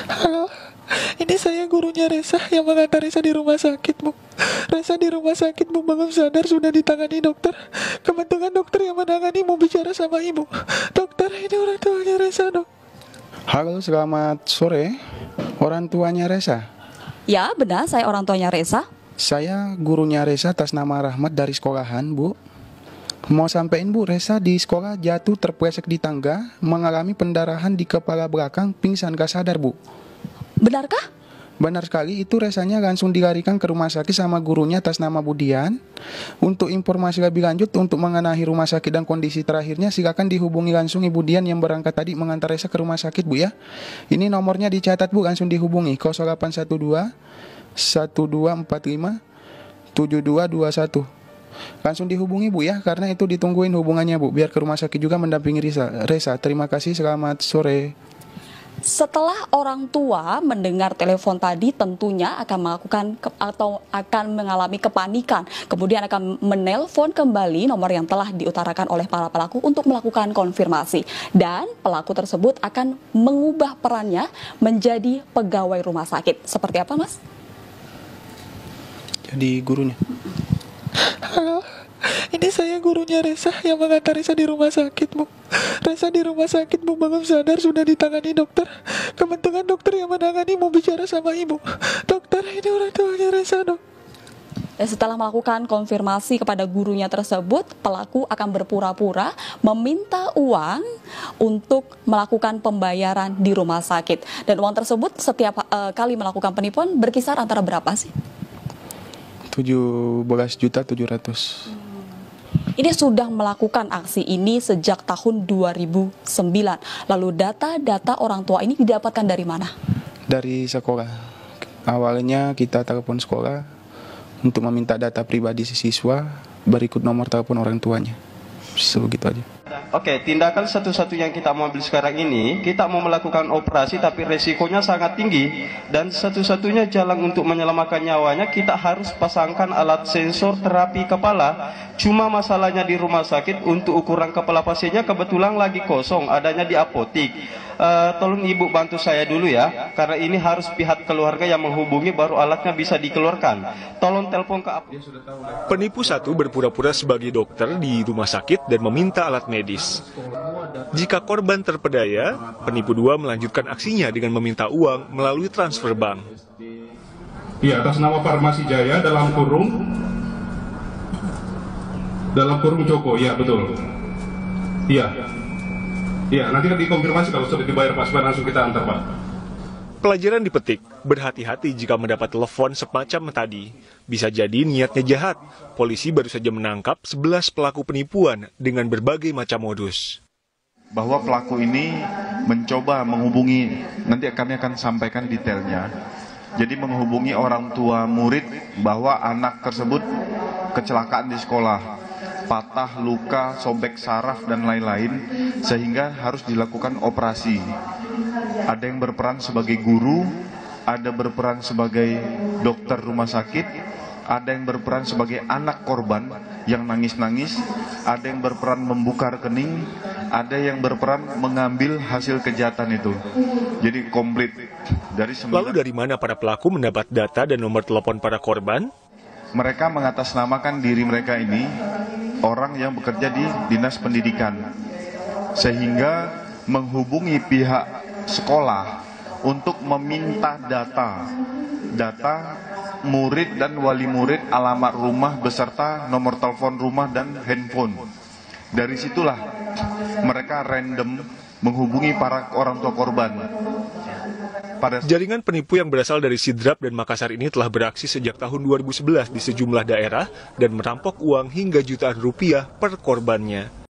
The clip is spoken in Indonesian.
Halo, ini saya gurunya Resa yang mengantar Resa di rumah sakit, Bu. Resa di rumah sakit, Bu, belum sadar, sudah ditangani dokter. Kebetulan dokter yang menangani mau bicara sama Ibu. Dokter, ini orang tuanya Resa, Dok. Halo, selamat sore. Orang tuanya Resa. Ya, benar, saya orang tuanya Resa. Saya gurunya Resa atas nama Rahmat dari sekolahan, Bu. Mau sampein, Bu, Resa di sekolah jatuh terpleset di tangga, mengalami pendarahan di kepala belakang, pingsan gak sadar, Bu. Benarkah? Benar sekali, itu Resanya langsung dilarikan ke rumah sakit sama gurunya atas nama Budian. Untuk informasi lebih lanjut, untuk mengenai rumah sakit dan kondisi terakhirnya, silakan dihubungi langsung Ibu Dian yang berangkat tadi mengantar Resa ke rumah sakit, Bu ya. Ini nomornya dicatat, Bu, langsung dihubungi 0812 1245 7221. Langsung dihubungi, Bu ya, karena itu ditungguin hubungannya, Bu, biar ke rumah sakit juga mendampingi Resa. Terima kasih, selamat sore. Setelah orang tua mendengar telepon tadi, tentunya akan melakukan atau akan mengalami kepanikan. Kemudian akan menelpon kembali nomor yang telah diutarakan oleh para pelaku untuk melakukan konfirmasi. Dan pelaku tersebut akan mengubah perannya menjadi pegawai rumah sakit. Seperti apa, Mas? Jadi gurunya. Halo, ini saya gurunya Resa yang mengantar Resa di rumah sakit, Bu. Resa di rumah sakit, Bu, belum sadar, sudah ditangani dokter. Kebetulan dokter yang menangani mau bicara sama Ibu. Dokter, ini orang tuanya Resa, Dok. Dan setelah melakukan konfirmasi kepada gurunya tersebut, pelaku akan berpura-pura meminta uang untuk melakukan pembayaran di rumah sakit. Dan uang tersebut setiap kali melakukan penipuan berkisar antara berapa sih? 17.700.000. Ini sudah melakukan aksi ini sejak tahun 2009. Lalu data-data orang tua ini didapatkan dari mana? Dari sekolah. Awalnya kita telepon sekolah untuk meminta data pribadi siswa, berikut nomor telepon orang tuanya. Sebegitu aja. Oke, tindakan satu-satunya yang kita mau ambil sekarang ini, kita mau melakukan operasi tapi resikonya sangat tinggi. Dan satu-satunya jalan untuk menyelamatkan nyawanya, kita harus pasangkan alat sensor terapi kepala. Cuma masalahnya di rumah sakit, untuk ukuran kepala pasiennya kebetulan lagi kosong, adanya di apotik. Tolong Ibu bantu saya dulu ya, karena ini harus pihak keluarga yang menghubungi baru alatnya bisa dikeluarkan. Tolong telepon ke apotik. Penipu satu berpura-pura sebagai dokter di rumah sakit dan meminta alat medis. Jika korban terpedaya, penipu dua melanjutkan aksinya dengan meminta uang melalui transfer bank. Iya, atas nama Farmasi Jaya dalam kurung Joko, ya betul. Iya. Iya, nanti dikonfirmasi kalau sudah dibayar Pak, supaya langsung kita antar, Pak. Pelajaran dipetik, berhati-hati jika mendapat telepon semacam tadi. Bisa jadi niatnya jahat. Polisi baru saja menangkap 11 pelaku penipuan dengan berbagai macam modus. Bahwa pelaku ini mencoba menghubungi, nanti kami akan sampaikan detailnya. Jadi menghubungi orang tua murid bahwa anak tersebut kecelakaan di sekolah, patah, luka, sobek saraf, dan lain-lain, sehingga harus dilakukan operasi. Ada yang berperan sebagai guru, ada berperan sebagai dokter rumah sakit, ada yang berperan sebagai anak korban yang nangis-nangis, ada yang berperan membuka rekening, ada yang berperan mengambil hasil kejahatan itu. Jadi komplit. Lalu dari mana para pelaku mendapat data dan nomor telepon para korban? Mereka mengatasnamakan diri mereka ini orang yang bekerja di Dinas Pendidikan, sehingga menghubungi pihak sekolah untuk meminta data murid dan wali murid, alamat rumah beserta nomor telepon rumah dan handphone. Dari situlah mereka random menghubungi para orang tua korban. Jaringan penipu yang berasal dari Sidrap dan Makassar ini telah beraksi sejak tahun 2011 di sejumlah daerah dan merampok uang hingga jutaan rupiah per korbannya.